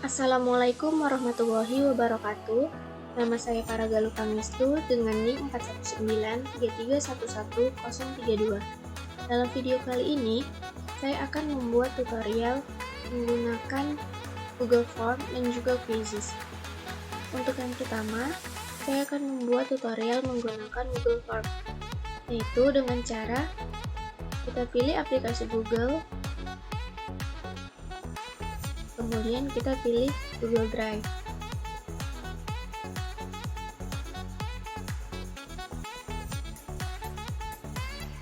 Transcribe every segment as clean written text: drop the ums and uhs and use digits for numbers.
Assalamualaikum warahmatullahi wabarakatuh. Nama saya Paragaluh Pangestu dengan NIM 41933111032. Dalam video kali ini, saya akan membuat tutorial menggunakan Google Form dan juga Quizzes. Untuk yang pertama, saya akan membuat tutorial menggunakan Google Form, yaitu dengan cara kita pilih aplikasi Google, kemudian kita pilih Google Drive.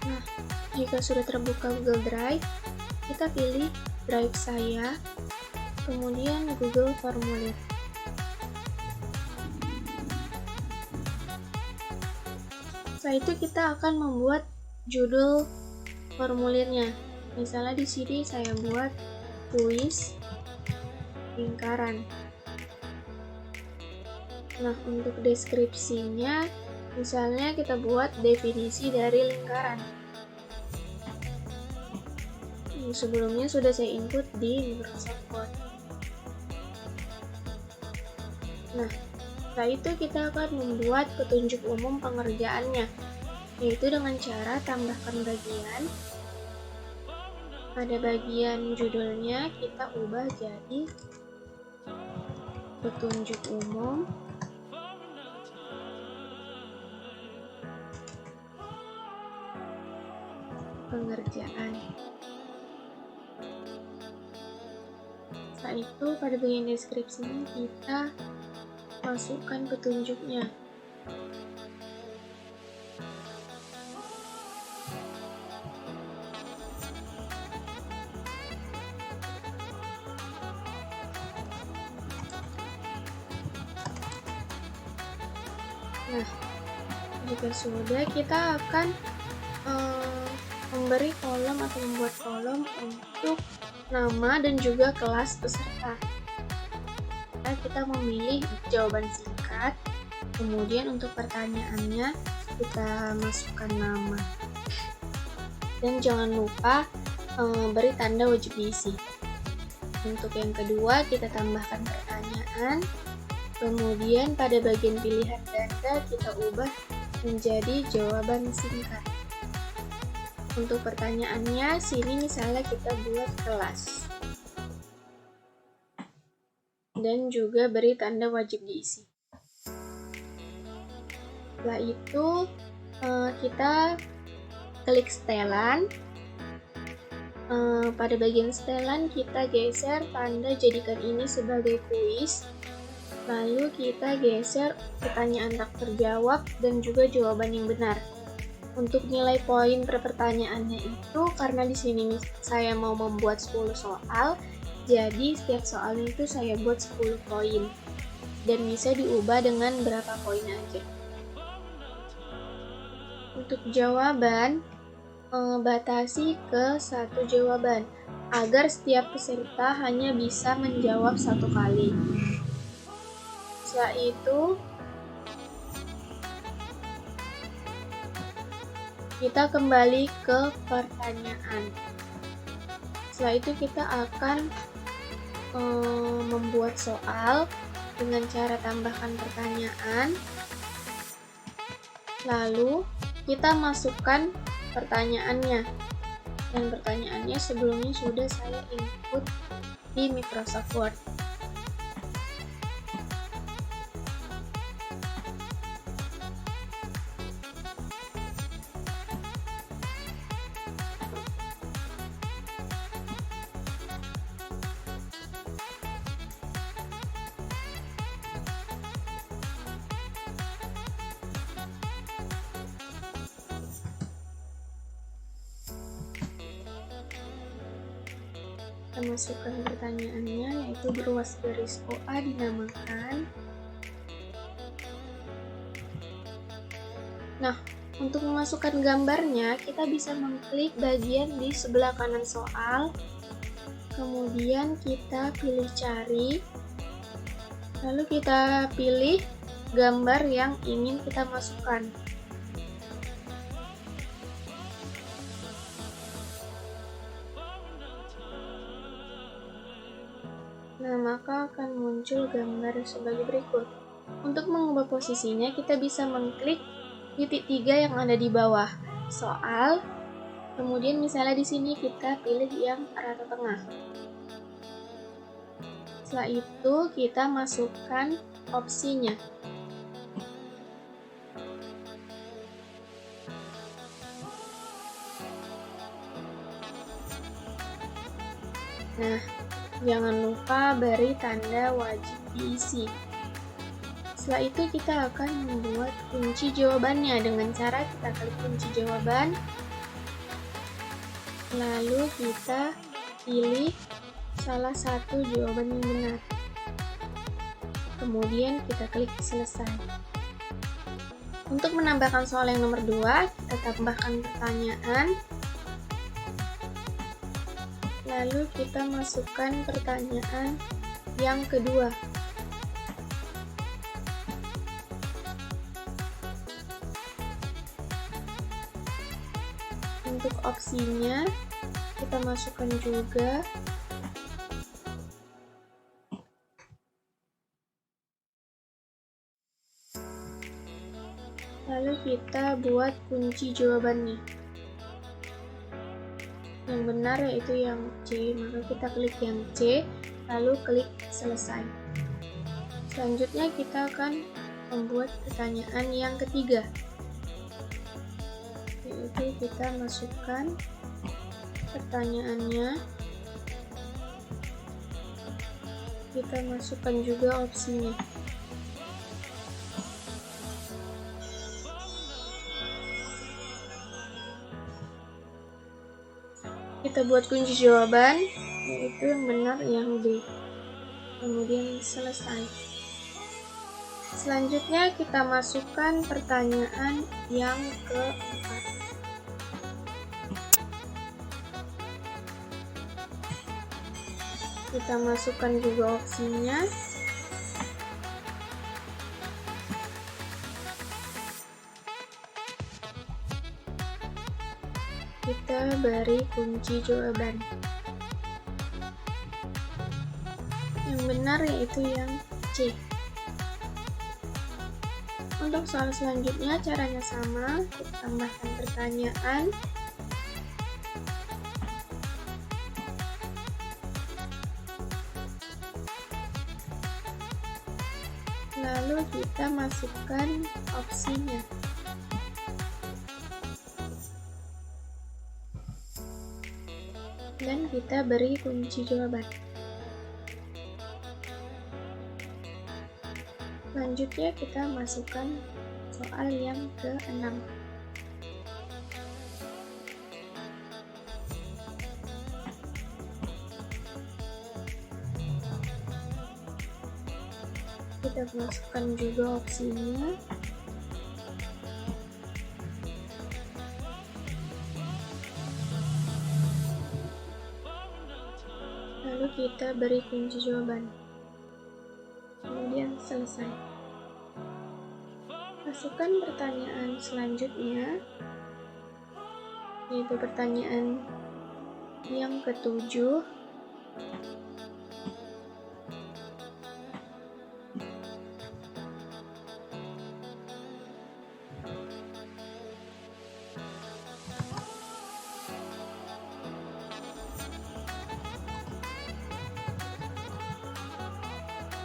Nah, jika sudah terbuka Google Drive, kita pilih Drive saya, kemudian Google Formulir. Setelah itu kita akan membuat judul formulirnya. Misalnya di sini saya buat kuis lingkaran. Nah, untuk deskripsinya, misalnya kita buat definisi dari lingkaran. Sebelumnya sudah saya input di Microsoft Word. Nah, setelah itu kita akan membuat petunjuk umum pengerjaannya, yaitu dengan cara tambahkan bagian. Pada bagian judulnya kita ubah jadi petunjuk umum pengerjaan. Setelah itu pada bagian deskripsinya kita masukkan petunjuknya. Nah, jika sudah, kita akan memberi kolom atau membuat kolom untuk nama dan juga kelas peserta. Nah, kita memilih jawaban singkat, kemudian untuk pertanyaannya kita masukkan nama. Dan jangan lupa beri tanda wajib diisi. Untuk yang kedua, kita tambahkan pertanyaan. Kemudian pada bagian pilihan ganda kita ubah menjadi jawaban singkat. Untuk pertanyaannya, sini misalnya kita buat kelas. Dan juga beri tanda wajib diisi. Setelah itu, kita klik setelan. Pada bagian setelan kita geser tanda jadikan ini sebagai kuis. Lalu kita geser pertanyaan tak terjawab dan juga jawaban yang benar. Untuk nilai poin per pertanyaannya itu, karena di sini saya mau membuat 10 soal, jadi setiap soalnya itu saya buat 10 poin. Dan bisa diubah dengan berapa poin aja. Untuk jawaban, batasi ke 1 jawaban, agar setiap peserta hanya bisa menjawab 1 kali. Setelah itu, kita kembali ke pertanyaan. Setelah itu kita akan membuat soal dengan cara tambahkan pertanyaan. Lalu kita masukkan pertanyaannya. Dan pertanyaannya sebelumnya sudah saya input di Microsoft Word. Kita masukkan pertanyaannya, yaitu beruas garis OA dinamakan. Nah, untuk memasukkan gambarnya, kita bisa mengklik bagian di sebelah kanan soal, kemudian kita pilih cari, lalu kita pilih gambar yang ingin kita masukkan. maka akan muncul gambar sebagai berikut. Untuk mengubah posisinya, kita bisa mengklik titik 3 yang ada di bawah soal. Kemudian misalnya di sini kita pilih yang rata tengah. Setelah itu kita masukkan opsinya. Nah, jangan lupa beri tanda wajib diisi. Setelah itu kita akan membuat kunci jawabannya dengan cara kita klik kunci jawaban, lalu kita pilih salah satu jawaban yang benar. Kemudian kita klik selesai. Untuk menambahkan soal yang nomor 2, kita tambahkan pertanyaan. Lalu kita masukkan pertanyaan yang kedua. Untuk opsinya, kita masukkan juga. Lalu kita buat kunci jawabannya. Yang benar yaitu yang C, maka kita klik yang C, lalu klik selesai. Selanjutnya kita akan membuat pertanyaan yang ketiga, yaitu kita masukkan pertanyaannya, kita masukkan juga opsinya. Kita buat kunci jawaban, yaitu yang benar yang D. Kemudian selesai. Selanjutnya kita masukkan pertanyaan yang keempat. Kita masukkan juga opsinya. Kita beri kunci jawaban. Yang benar yaitu yang C. Untuk soal selanjutnya caranya sama, kita tambahkan pertanyaan. Lalu kita masukkan opsinya. Dan kita beri kunci jawaban. Selanjutnya kita masukkan soal yang ke-6. Kita masukkan juga opsinya. Lalu kita beri kunci jawaban. Kemudian selesai. Masukkan pertanyaan selanjutnya, yaitu pertanyaan yang ke-7.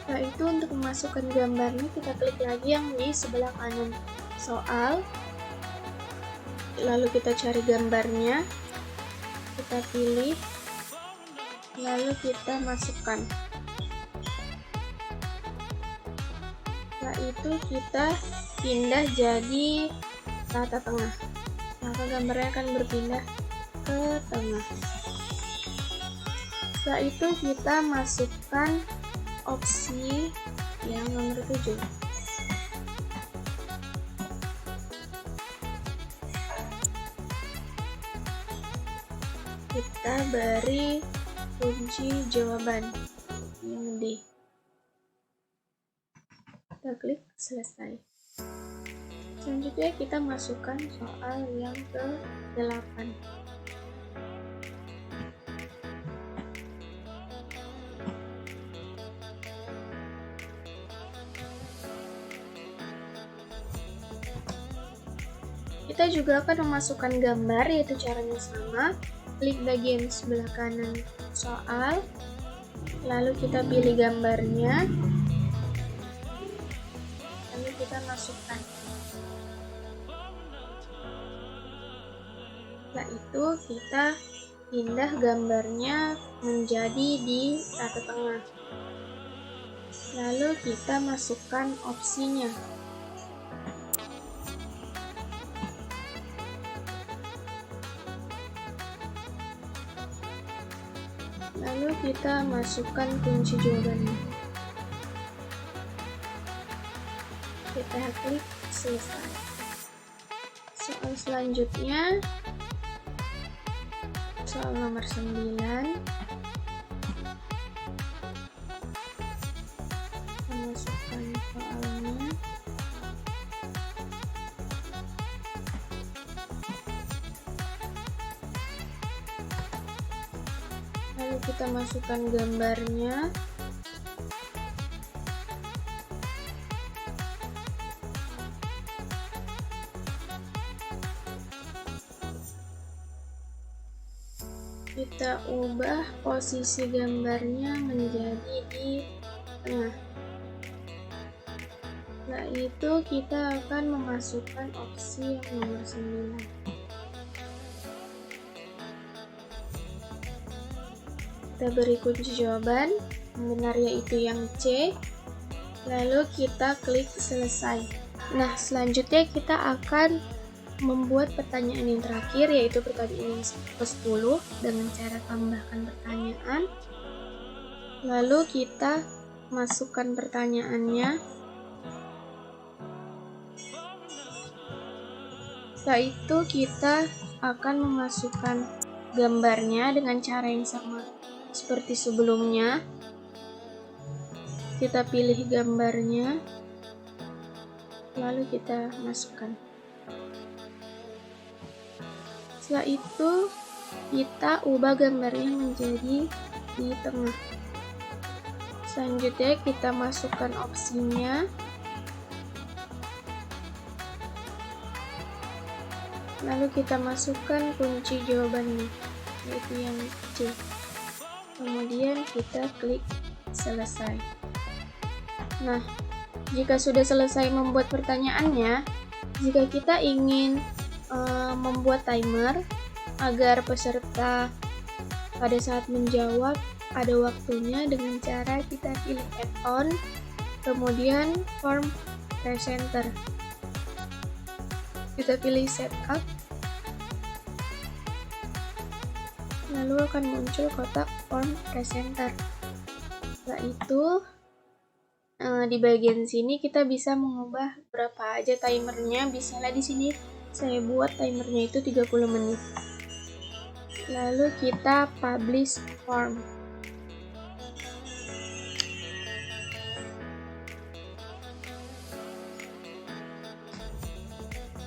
Setelah itu untuk memasukkan gambarnya kita klik lagi yang di sebelah kanan soal, lalu kita cari gambarnya, kita pilih, lalu kita masukkan. Setelah itu kita pindah jadi rata tengah, maka gambarnya akan berpindah ke tengah. Setelah itu kita masukkan opsi yang nomor 7. Kita beri kunci jawaban yang D. Kita klik selesai. Selanjutnya kita masukkan soal yang ke-8. kita juga akan memasukkan gambar, yaitu caranya sama. Klik bagian sebelah kanan soal, lalu kita pilih gambarnya, lalu kita masukkan. Setelah itu kita pindah gambarnya menjadi di rata tengah, lalu kita masukkan opsinya. Lalu kita masukkan kunci jawabannya. Kita klik selesai. Soal selanjutnya, soal nomor 9. Masukkan soalnya. Lalu kita masukkan gambarnya. Kita ubah posisi gambarnya menjadi di tengah. Setelah itu kita akan memasukkan opsi yang nomor 9. Kita beri kunci jawaban, yang benar yaitu yang C, lalu kita klik selesai. Nah, selanjutnya kita akan membuat pertanyaan yang terakhir, yaitu pertanyaan yang ke-10 dengan cara tambahkan pertanyaan. Lalu kita masukkan pertanyaannya. Setelah itu kita akan memasukkan gambarnya dengan cara yang sama seperti sebelumnya. Kita pilih gambarnya, lalu kita masukkan. Setelah itu kita ubah gambarnya menjadi di tengah. Selanjutnya kita masukkan opsinya, lalu kita masukkan kunci jawabannya, yaitu yang C. Kemudian kita klik selesai. Nah, jika sudah selesai membuat pertanyaannya, jika kita ingin membuat timer agar peserta pada saat menjawab ada waktunya, dengan cara kita pilih add-on, kemudian form presenter. Kita pilih setup, lalu akan muncul kotak form presenter. Setelah itu di bagian sini kita bisa mengubah berapa aja timernya. Misalnya di sini saya buat timernya itu 30 menit. Lalu kita publish form.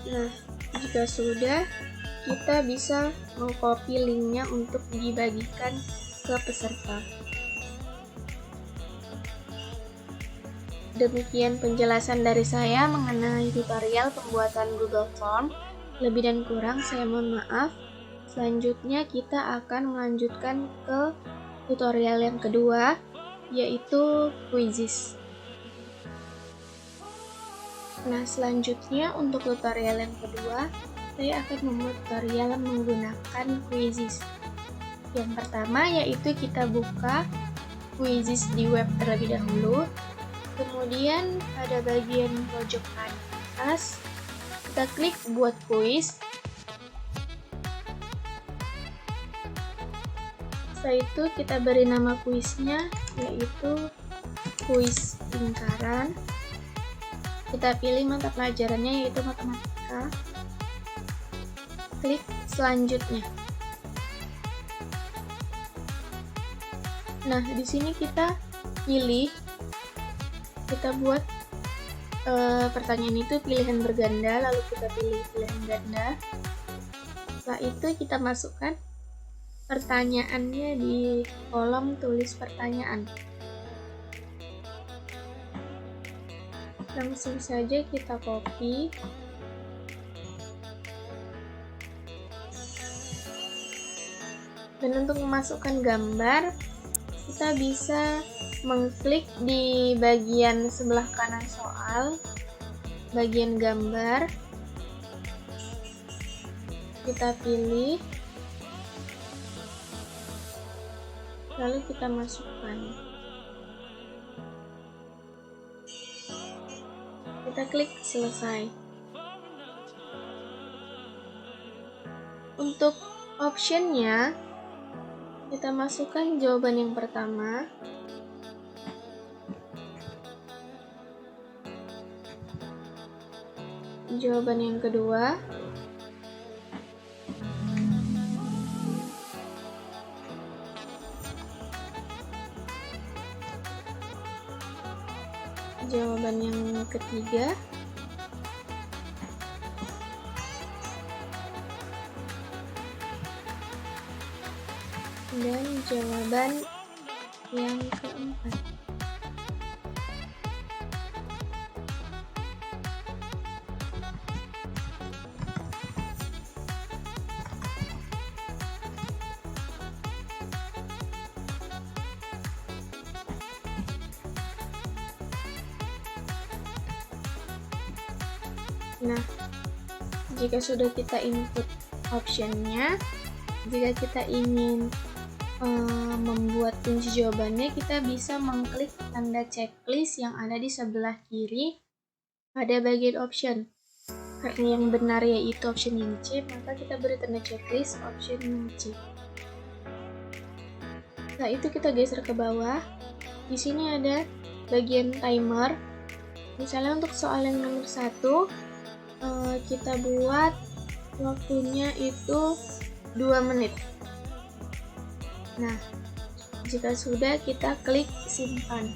Nah, jika sudah, kita bisa mengcopy linknya untuk dibagikan ke peserta. Demikian penjelasan dari saya mengenai tutorial pembuatan Google Form. Lebih dan kurang saya mohon maaf. Selanjutnya kita akan melanjutkan ke tutorial yang kedua, yaitu quizzes. Nah, selanjutnya untuk tutorial yang kedua, saya akan membuat tutorial menggunakan quizzes. Yang pertama yaitu kita buka quizzes di web terlebih dahulu. Kemudian pada bagian pojok kanan atas, kita klik buat kuis. Setelah itu kita beri nama kuisnya, yaitu kuis lingkaran. Kita pilih mata pelajarannya, yaitu matematika. Klik selanjutnya. Nah, di sini kita pilih, kita buat pertanyaan itu pilihan berganda, lalu kita pilih pilihan ganda. Setelah itu kita masukkan pertanyaannya di kolom tulis pertanyaan. Langsung saja kita copy, Dan untuk memasukkan gambar, kita bisa mengklik di bagian sebelah kanan soal, bagian gambar. Kita pilih, lalu kita masukkan. Kita klik selesai. Untuk optionnya, kita masukkan jawaban yang pertama. Jawaban yang kedua. Jawaban yang ketiga. Dan jawaban yang keempat. Nah, jika sudah kita input optionnya, jika kita ingin membuat kunci jawabannya, kita bisa mengklik tanda checklist yang ada di sebelah kiri pada bagian option. Karena yang benar yaitu option yang C, maka kita beri tanda checklist option yang C. Setelah itu kita geser ke bawah. Di sini ada bagian timer. Misalnya untuk soal yang nomor 1, kita buat waktunya itu 2 menit. Nah, jika sudah, kita klik simpan.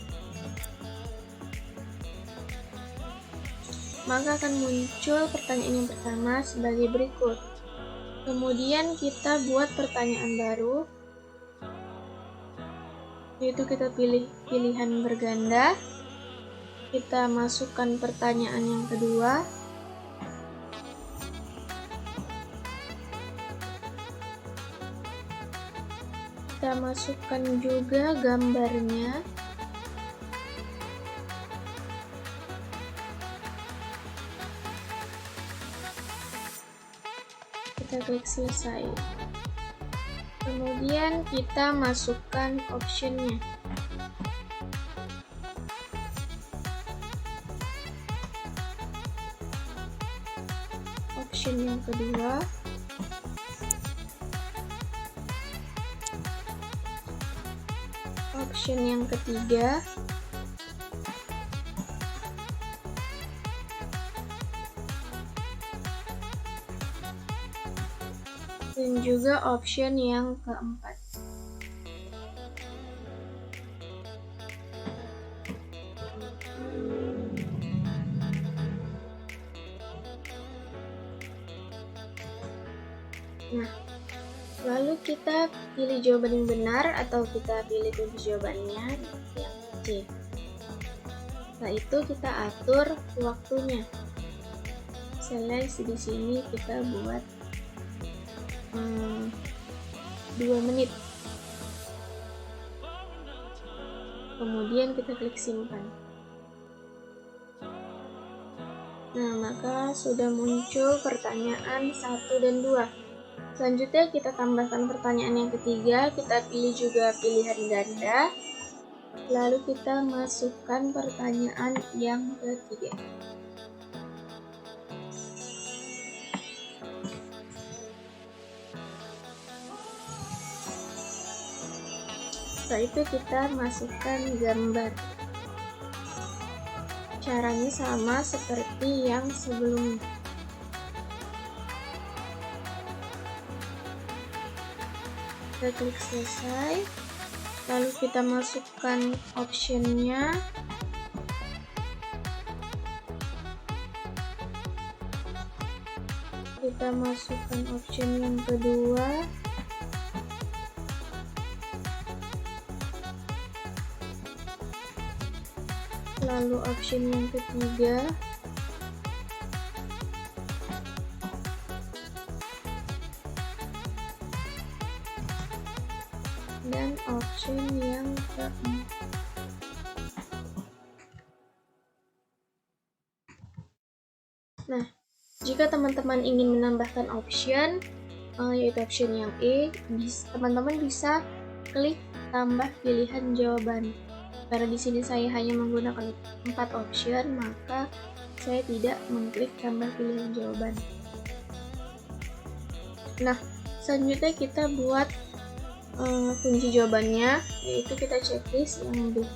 Maka akan muncul pertanyaan yang pertama sebagai berikut. Kemudian kita buat pertanyaan baru, yaitu kita pilih pilihan berganda. Kita masukkan pertanyaan yang kedua. Kita masukkan juga gambarnya. Kita klik selesai. Kemudian kita masukkan optionnya. Option yang kedua. Option yang ketiga. Dan juga option yang keempat. Nah, lalu kita pilih jawaban yang benar atau kita pilih kunci jawabannya yang C. Setelah itu kita atur waktunya. Misalnya di sini kita buat 2 menit. Kemudian kita klik simpan. Nah, maka sudah muncul pertanyaan 1 dan 2. Selanjutnya kita tambahkan pertanyaan yang ketiga, kita pilih juga pilihan ganda, lalu kita masukkan pertanyaan yang ketiga. Setelah itu kita masukkan gambar. Caranya sama seperti yang sebelumnya. Kita klik selesai, lalu kita masukkan optionnya. Kita masukkan option yang kedua. Lalu option yang ketiga. option yang keempat. Nah, jika teman-teman ingin menambahkan option, yaitu option yang E, teman-teman bisa klik tambah pilihan jawaban. Karena di sini saya hanya menggunakan 4 option, maka saya tidak mengklik tambah pilihan jawaban. Nah, selanjutnya kita buat kunci jawabannya, yaitu kita checklist yang B.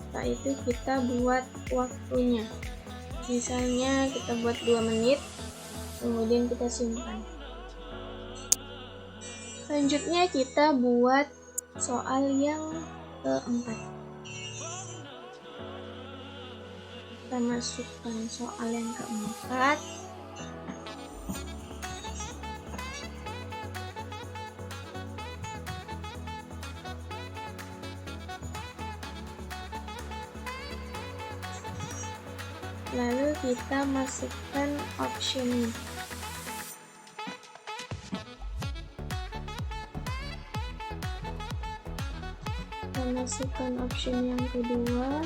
Setelah itu kita buat waktunya. Misalnya kita buat 2 menit, kemudian kita simpan. Selanjutnya kita buat soal yang keempat. Kita masukkan soal yang keempat. Lalu kita masukkan option. Kita masukkan option yang kedua.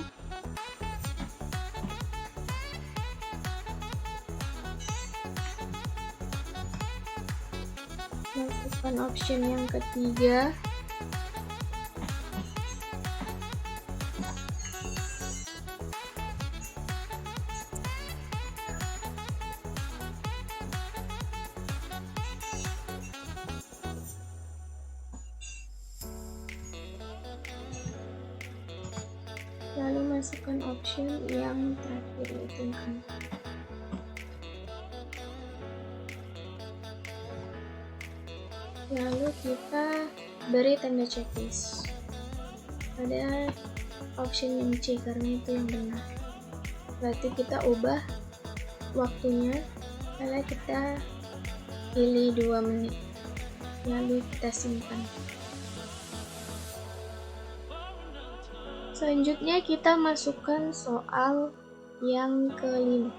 Masukkan option yang ketiga. Lalu masukkan option yang terakhir, yaitu yang keempat. Lalu kita beri tanda checklist pada option yang C karena itu yang benar. Berarti kita ubah waktunya, karena kita pilih 2 menit. Lalu kita simpan. Selanjutnya kita masukkan soal yang kelima.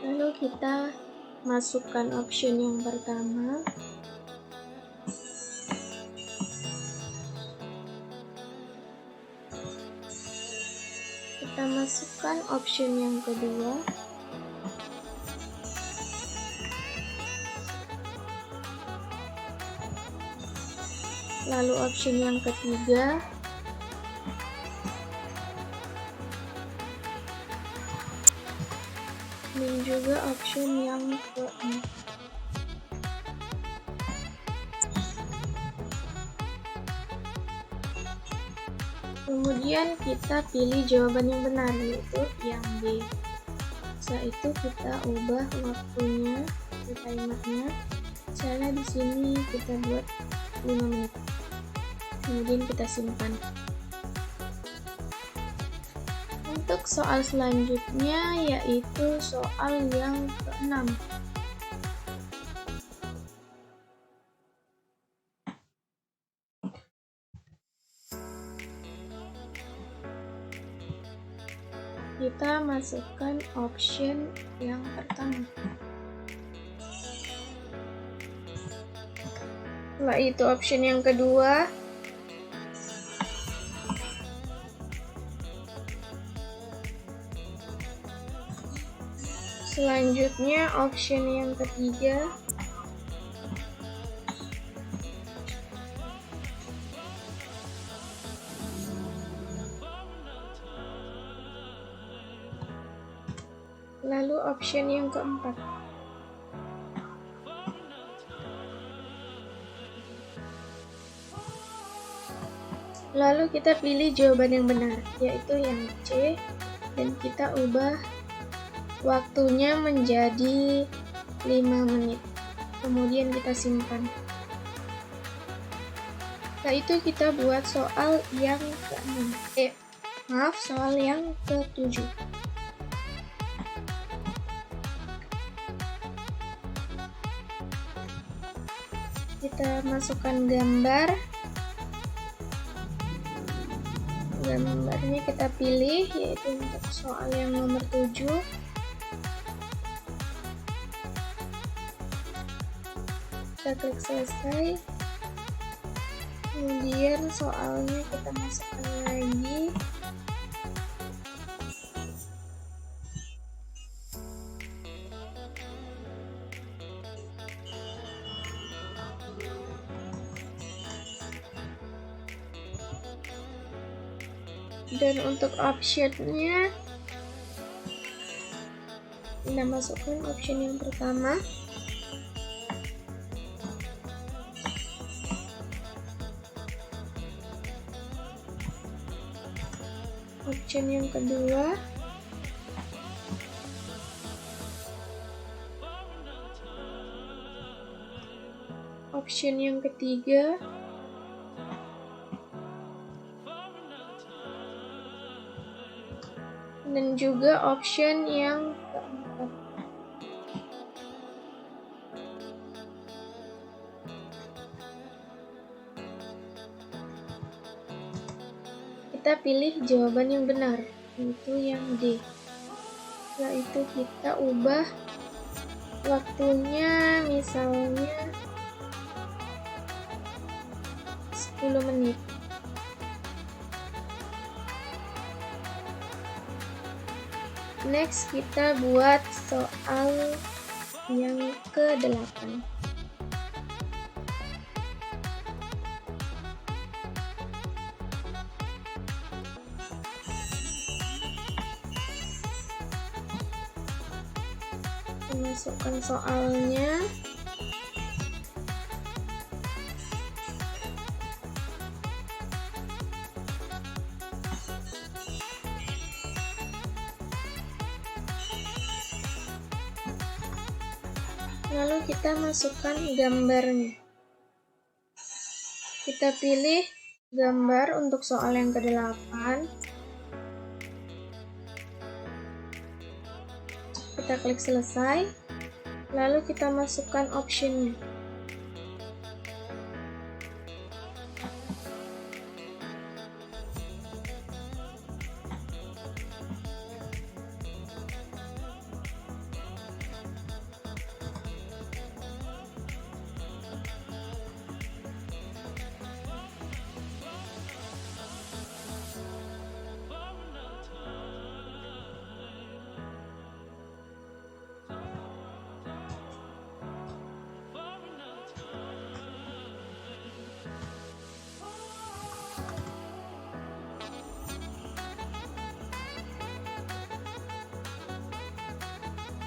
Lalu kita masukkan option yang pertama. Kita masukkan option yang kedua. Lalu option yang ketiga. Dan juga option yang keempat. Kemudian kita pilih jawaban yang benar, yaitu yang B. Setelah itu kita ubah waktunya, timernya. Misalnya di sini kita buat 5 menit. Kemudian kita simpan. Untuk soal selanjutnya yaitu soal yang keenam. Kita masukkan option yang pertama. Setelah itu option yang kedua. Selanjutnya option yang ketiga. Lalu option yang keempat. Lalu kita pilih jawaban yang benar, yaitu yang C, dan kita ubah waktunya menjadi 5 menit. Kemudian kita simpan. Setelah itu kita buat soal yang ke-6. Soal yang ke-7. Kita masukkan gambar. Gambarnya kita pilih, yaitu untuk soal yang nomor 7. Kita klik selesai. Kemudian soalnya kita masukkan lagi. Dan untuk optionnya, kita masukkan option yang pertama. Option yang kedua. Option yang ketiga. Dan juga option yang keempat. Kita pilih jawaban yang benar, yaitu yang D. Setelah itu kita ubah waktunya, misalnya 10 menit. Next, kita buat soal yang ke-8. Masukkan soalnya. Lalu kita masukkan gambarnya. Kita pilih gambar untuk soal yang ke-8. Kita klik selesai. Lalu kita masukkan optionnya.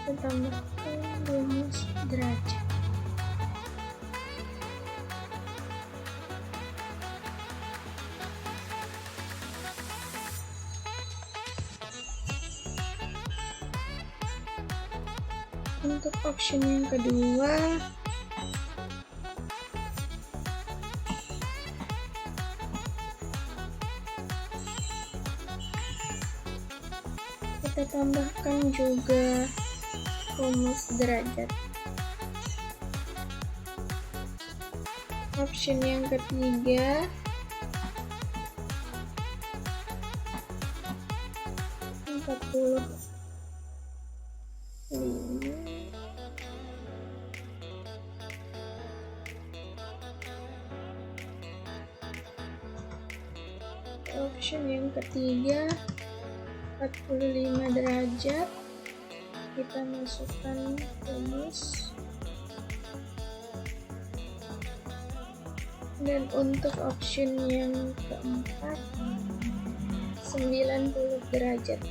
Kita tambahkan rumus derajat. Untuk option yang kedua, kita tambahkan juga rumus derajat. Option yang ketiga, option yang ketiga 45 derajat. Kita masukkan rumus. Dan untuk option yang keempat 90 derajat.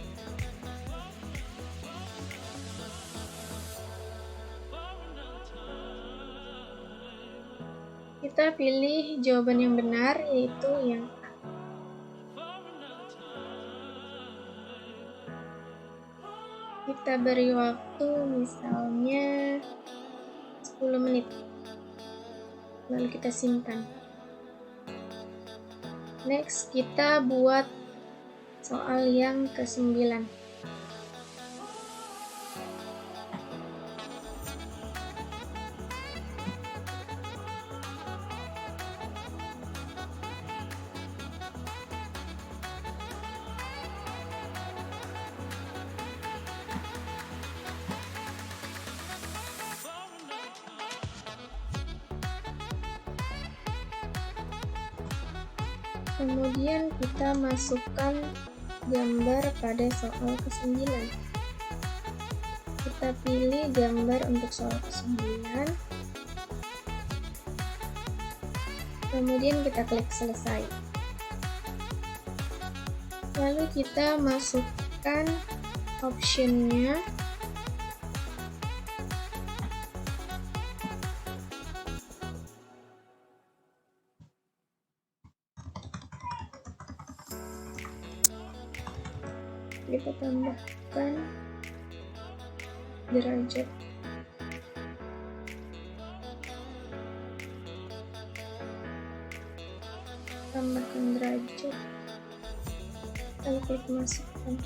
Kita pilih jawaban yang benar, yaitu yang A. Kita beri waktu misalnya 10 menit. Lalu kita simpan. Next, kita buat soal yang ke-9. Kemudian kita masukkan gambar pada soal ke-9. Kita pilih gambar untuk soal ke-9. Kemudian kita klik selesai. Lalu kita masukkan optionnya. Kita tambahkan derajat. Tambahkan derajat. Lalu klik masukkan.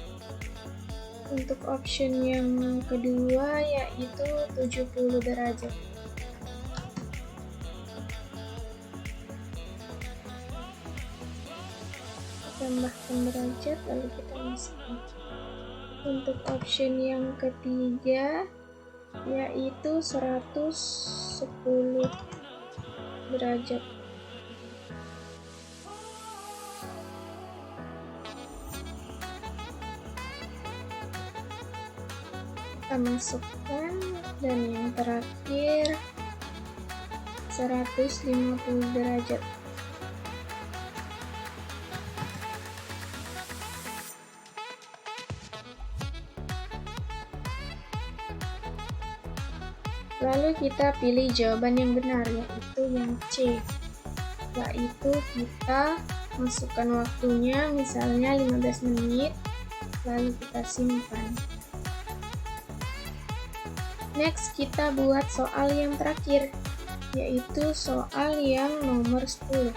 Untuk option yang kedua yaitu 70 derajat. Tambahkan derajat lalu kita masukkan. Untuk option yang ketiga yaitu 110 derajat. Kita masukkan, dan yang terakhir 150 derajat. Lalu kita pilih jawaban yang benar, yaitu yang C. Yaitu kita masukkan waktunya, misalnya 15 menit, lalu kita simpan. Next, kita buat soal yang terakhir, yaitu soal yang nomor 10.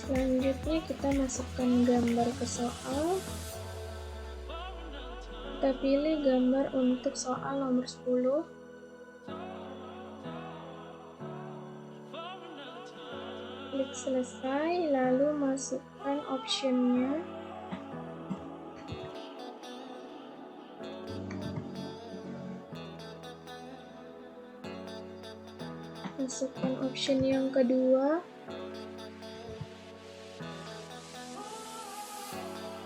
Selanjutnya kita masukkan gambar ke soal. Kita pilih gambar untuk soal nomor 10. Klik selesai, lalu masukkan optionnya. Masukkan option yang kedua.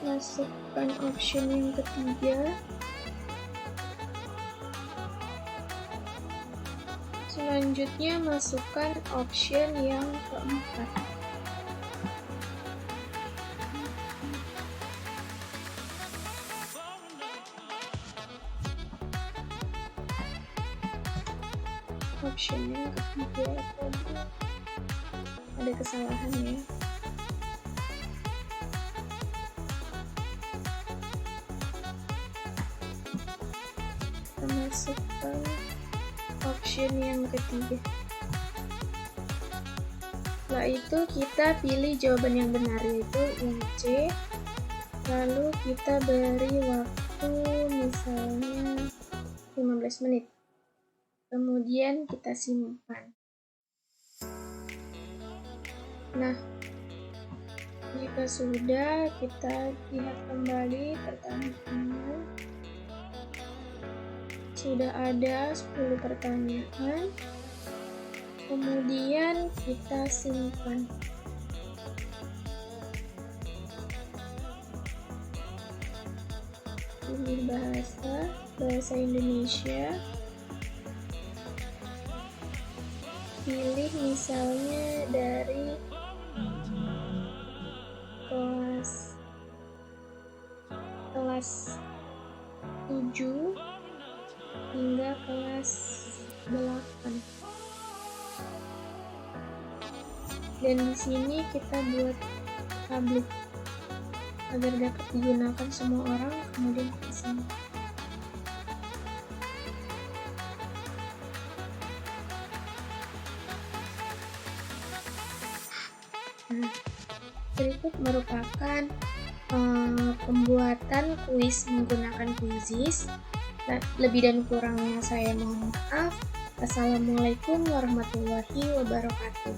Masukkan option yang ketiga. Selanjutnya masukkan option yang keempat. Option yang ketiga ada kesalahan ya. Masukkan option yang ketiga. Setelah itu kita pilih jawaban yang benar, yaitu yang C. Lalu kita beri waktu misalnya 15 menit. Kemudian kita simpan. Nah, jika sudah, kita lihat kembali pertanyaannya. Sudah ada 10 pertanyaan. Kemudian kita simpan. Pilih bahasa Indonesia. Pilih misalnya dari kelas 7 hingga kelas 8. Dan di sini kita buat public agar dapat digunakan semua orang, kemudian kita simpan. Nah, berikut merupakan pembuatan kuis menggunakan Quizizz. Lebih dan kurangnya saya mohon maaf. Assalamualaikum warahmatullahi wabarakatuh.